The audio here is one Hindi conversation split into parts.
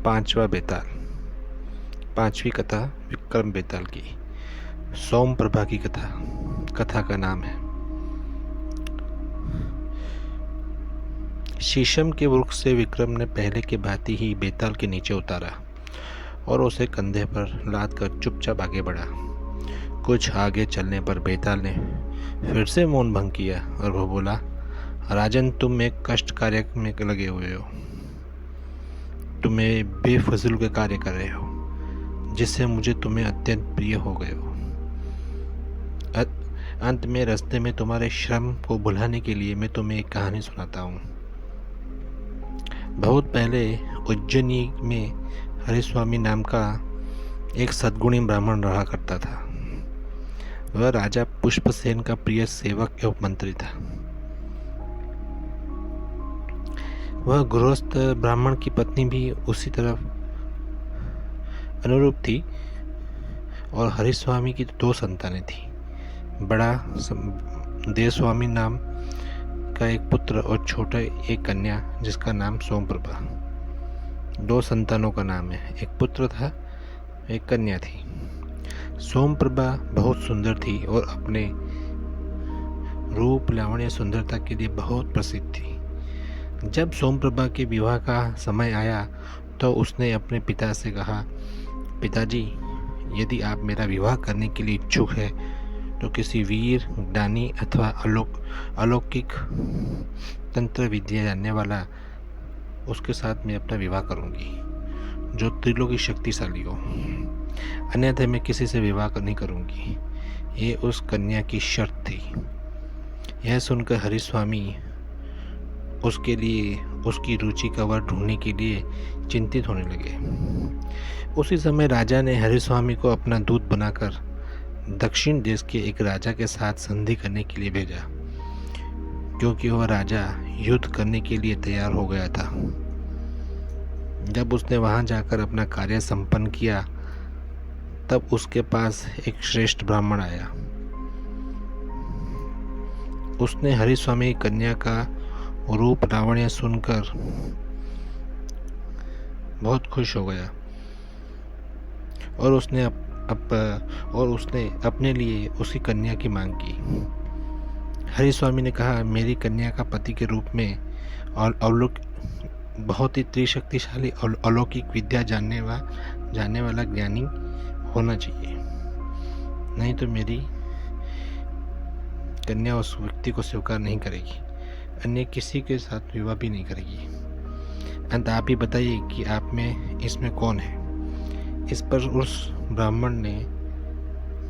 पांचवा बेताल, पांचवी कथा विक्रम बेताल की, सोम प्रभा की कथा। कथा का नाम है शीशम के वृक्ष से विक्रम ने पहले के भांति ही बेताल के नीचे उतारा और उसे कंधे पर लाद कर चुपचाप आगे बढ़ा। कुछ आगे चलने पर बेताल ने फिर से मौन भंग किया और वह बोला, राजन, तुम एक कष्ट कार्य में लगे हुए हो। तुम बेफजूल के कार्य कर रहे हो जिससे मुझे तुम्हें अत्यंत प्रिय हो गए हो। अंत में रास्ते में तुम्हारे श्रम को भुलाने के लिए मैं तुम्हें एक कहानी सुनाता हूँ। बहुत पहले उज्जैनी में हरिस्वामी नाम का एक सद्गुणी ब्राह्मण रहा करता था। वह राजा पुष्पसेन का प्रिय सेवक एवं मंत्री था। वह गृहस्थ ब्राह्मण की पत्नी भी उसी तरफ अनुरूप थी और हरिस्वामी की 2 संतानें थी। बड़ा देवस्वामी नाम का एक पुत्र और छोटा एक कन्या जिसका नाम सोमप्रभा। 2 संतानों का नाम है, एक पुत्र था, एक कन्या थी। सोमप्रभा बहुत सुंदर थी और अपने रूप, लावण्य, सुंदरता के लिए बहुत प्रसिद्ध थी। जब सोमप्रभा के विवाह का समय आया तो उसने अपने पिता से कहा, पिताजी, यदि आप मेरा विवाह करने के लिए इच्छुक है तो किसी वीर, ज्ञानी अथवा अलौकिक तंत्र विद्या जानने वाला उसके साथ मैं अपना विवाह करूंगी जो त्रिलोकी शक्तिशाली हो। अन्यथा मैं किसी से विवाह नहीं करूंगी। ये उस कन्या की शर्त थी। यह सुनकर हरिस्वामी उसके लिए उसकी रुचि का वर ढूंढने के लिए चिंतित होने लगे। उसी समय राजा ने हरिस्वामी को अपना दूत बनाकर दक्षिण देश के एक राजा के साथ संधि करने के लिए भेजा, क्योंकि वह राजा युद्ध करने के लिए तैयार हो गया था। जब उसने वहां जाकर अपना कार्य संपन्न किया तब उसके पास एक श्रेष्ठ ब्राह्मण आया। उसने हरिस्वामी की कन्या का रूप, लावण्य सुनकर बहुत खुश हो गया और उसने अपने लिए उसकी कन्या की मांग की। हरिस्वामी ने कहा, मेरी कन्या का पति के रूप में और बहुत ही त्रिशक्तिशाली और अलौकिक विद्या जानने वाला ज्ञानी होना चाहिए, नहीं तो मेरी कन्या उस व्यक्ति को स्वीकार नहीं करेगी, अन्य किसी के साथ विवाह भी नहीं करेगी। अंत आप ही बताइए कि आप में इसमें कौन है। इस पर उस ब्राह्मण ने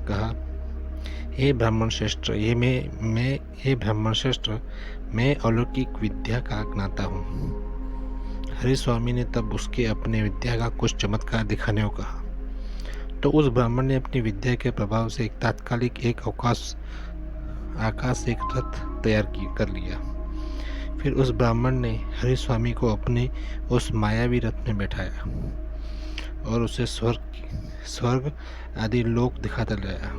कहा, हे ब्राह्मण श्रेष्ठ, मैं अलौकिक विद्या का ज्ञाता हूँ। हरिस्वामी ने तब उसके अपने विद्या का कुछ चमत्कार दिखाने को कहा तो उस ब्राह्मण ने अपनी विद्या के प्रभाव से तात्कालिक एक आकाश से एक रथ तैयार कर लिया। फिर उस ब्राह्मण ने हरिस्वामी को अपने उस मायावी रथ में बैठाया और उसे स्वर्ग आदि लोक दिखाता लाया।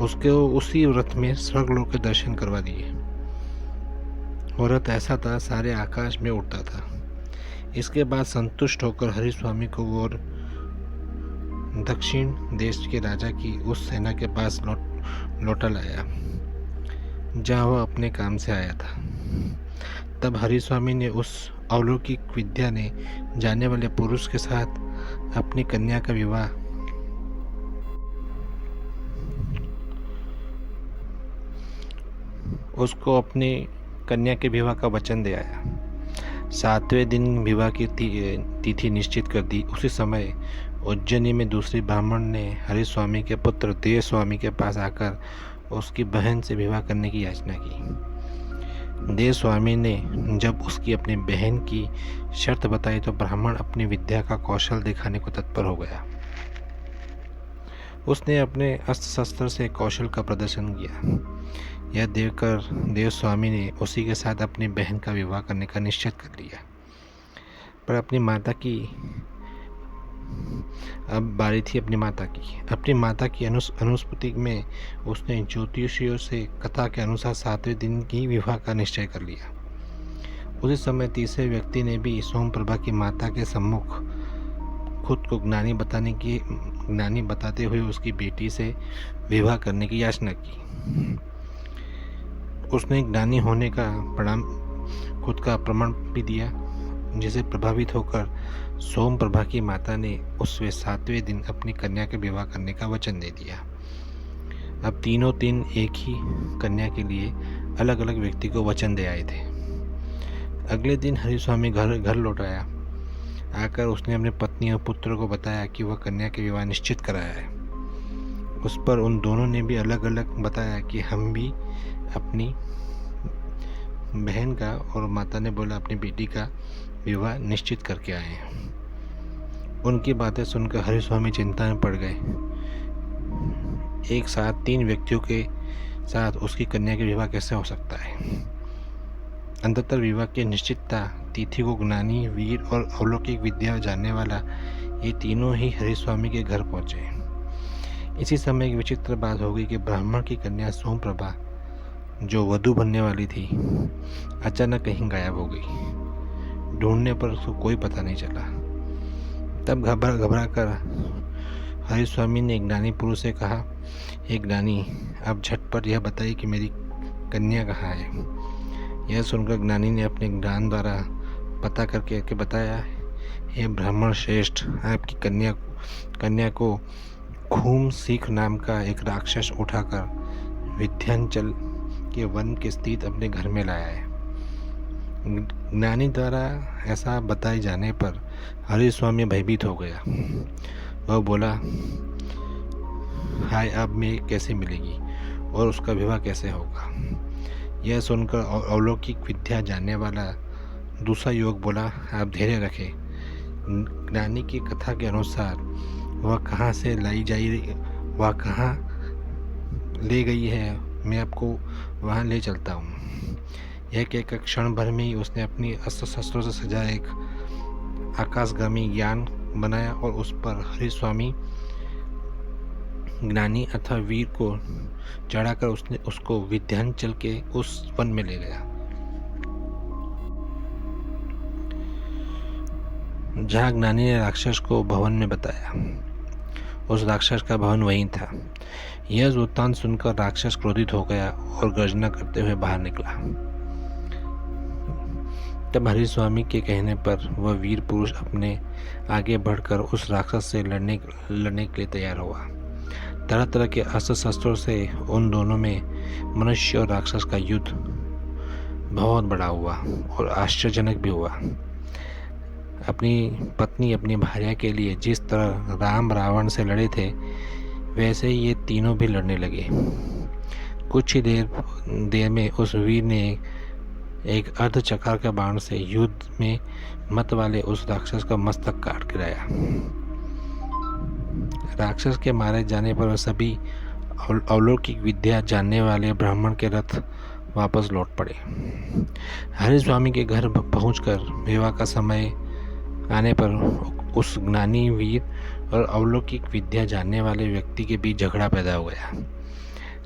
उसके उसी रथ में स्वर्गलोक के दर्शन करवा दिए। वो रथ ऐसा था, सारे आकाश में उड़ता था। इसके बाद संतुष्ट होकर हरिस्वामी को वो दक्षिण देश के राजा की उस सेना के पास लौटा लाया जहाँ वह अपने काम से आया था। तब हरिस्वामी ने उस अलौकिक विद्या ने जानने वाले पुरुष के साथ अपनी कन्या का विवाह उसको अपनी कन्या के विवाह का वचन दे आया। 7वें दिन विवाह की तिथि निश्चित कर दी। उसी समय उज्जैनी में दूसरी ब्राह्मण ने हरिस्वामी के पुत्र देवस्वामी के पास आकर उसकी बहन से विवाह करने की याचना की। देवस्वामी ने जब उसकी अपनी बहन की शर्त बताई तो ब्राह्मण अपनी विद्या का कौशल दिखाने को तत्पर हो गया। उसने अपने अस्त्र शस्त्र से कौशल का प्रदर्शन किया। यह देखकर देवस्वामी ने उसी के साथ अपनी बहन का विवाह करने का निश्चय कर लिया। पर अपनी माता की अब बारी थी अपनी माता की अनुस्मृति में उसने ज्योतिषियों से कथा के अनुसार 7वें दिन की विवाह का निश्चय कर लिया। उसी समय तीसरे व्यक्ति ने भी सोमप्रभा की माता के सम्मुख खुद को ज्ञानी बताते हुए उसकी बेटी से विवाह करने की याचना की। उसने ज्ञानी होने का खुद का प्रमाण भी दिया, जिसे प्रभावित होकर सोमप्रभा की माता ने उससे 7वें दिन अपनी कन्या के विवाह करने का वचन दे दिया। अब तीनों दिन एक ही कन्या के लिए अलग अलग व्यक्ति को वचन दे आए थे। अगले दिन हरिस्वामी घर लौट आया। आकर उसने अपने पत्नी और पुत्र को बताया कि वह कन्या के विवाह निश्चित कराया है। उस पर उन दोनों ने भी अलग अलग बताया कि हम भी अपनी बहन का, और माता ने बोला अपनी बेटी का विवाह निश्चित करके आए हैं। उनकी बातें सुनकर हरिस्वामी चिंता में पड़ गए। एक साथ 3 व्यक्तियों के साथ उसकी कन्या के विवाह कैसे हो सकता है। अंततः विवाह की निश्चितता तिथि को ज्ञानी, वीर और अलौकिक विद्या जानने वाला ये तीनों ही हरिस्वामी के घर पहुंचे। इसी समय एक विचित्र बात हो गई कि ब्राह्मण की कन्या सोमप्रभा, जो वधू बनने वाली थी, अचानक कहीं गायब हो गई। ढूंढने पर उसको कोई पता नहीं चला। तब घबरा कर हरिस्वामी ने एक ज्ञानी पुरुष से कहा, एक ज्ञानी, अब झटपट यह बताइए कि मेरी कन्या कहाँ है। यह सुनकर ज्ञानी ने अपने ज्ञान द्वारा पता करके बताया, हे ब्राह्मण श्रेष्ठ, आपकी कन्या को घूम सीख नाम का एक राक्षस उठाकर विंध्याचल के वन के स्थित अपने घर में लाया है। ज्ञानी द्वारा ऐसा बताए जाने पर हरिस्वामी भयभीत हो गया। वह बोला, हाय, अब मैं कैसे मिलेगी और उसका विवाह कैसे होगा। यह सुनकर अलौकिक विद्या जानने वाला दूसरा युवक बोला, आप धैर्य रखें। ज्ञानी की कथा के अनुसार वह कहाँ ले गई है, मैं आपको वहाँ ले चलता हूँ। यह कहकर क्षण भर में ही उसने अपनी अस्त्र शस्त्रों से सजा एक आकाशगामी यान बनाया और उस पर हरिस्वामी ज्ञानी अथवा वीर को चढ़ाकर उसको विंध्याचल के उस वन में ले गया, जहाँ ज्ञानी ने राक्षस को भवन में बताया। उस राक्षस का भवन वहीं था। यह वृत्तांत सुनकर राक्षस क्रोधित हो गया और गर्जना करते हुए बाहर निकला। तब हरिस्वामी के कहने पर वह वीर पुरुष अपने आगे बढ़कर उस राक्षस से लड़ने के लिए तैयार हुआ। तरह तरह के अस्त्र शस्त्रों से उन दोनों में मनुष्य और राक्षस का युद्ध बहुत बड़ा हुआ और आश्चर्यजनक भी हुआ। अपनी पत्नी अपनी भार्या के लिए जिस तरह राम रावण से लड़े थे, वैसे ही ये तीनों भी लड़ने लगे। कुछ ही देर में उस वीर ने एक अर्धचक्र के बाण से युद्ध में मत वाले उस राक्षस का मस्तक काट गिराया। राक्षस के मारे जाने पर सभी अलौकिक विद्या जानने वाले ब्राह्मण के रथ वापस लौट पड़े। हरिस्वामी के घर पहुंचकर विवाह का समय आने पर उस ज्ञानी, वीर और अलौकिक विद्या जानने वाले व्यक्ति के बीच झगड़ा पैदा हो गया।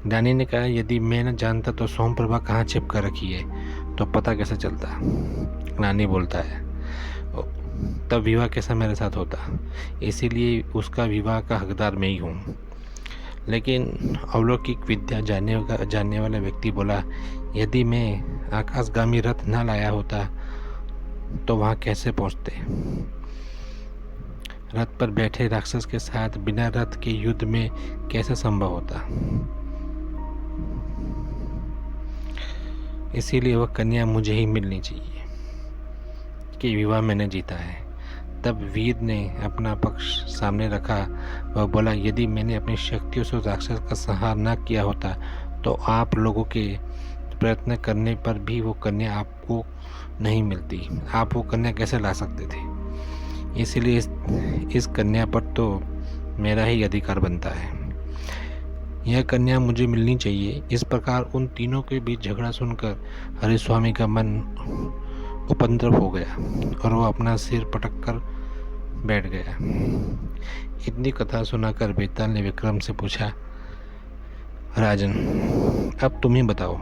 ज्ञानी ने कहा, यदि मैं न जानता तो सोमप्रभा कहाँ छिप कर रखी है, तो पता कैसे चलता। ज्ञानी बोलता है, तब विवाह कैसा मेरे साथ होता, इसीलिए उसका विवाह का हकदार मैं ही हूँ। लेकिन अलौकिक विद्या जानने वाला व्यक्ति बोला, यदि मैं आकाशगामी रथ न लाया होता तो वहाँ कैसे पहुँचते। रथ पर बैठे राक्षस के साथ बिना रथ के युद्ध में कैसे संभव होता। इसीलिए वह कन्या मुझे ही मिलनी चाहिए कि विवाह मैंने जीता है। तब वीर ने अपना पक्ष सामने रखा। वह बोला, यदि मैंने अपनी शक्तियों से राक्षस का संहार न किया होता तो आप लोगों के प्रयत्न करने पर भी वो कन्या आपको नहीं मिलती। आप वो कन्या कैसे ला सकते थे। इसलिए इस कन्या पर तो मेरा ही अधिकार बनता है। यह कन्या मुझे मिलनी चाहिए। इस प्रकार उन तीनों के बीच झगड़ा सुनकर हरिस्वामी का मन उपद्रव हो गया और वह अपना सिर पटक कर बैठ गया। इतनी कथा सुनाकर बेताल ने विक्रम से पूछा, राजन, अब तुम ही बताओ,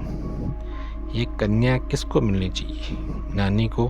ये कन्या किसको मिलनी चाहिए, नानी को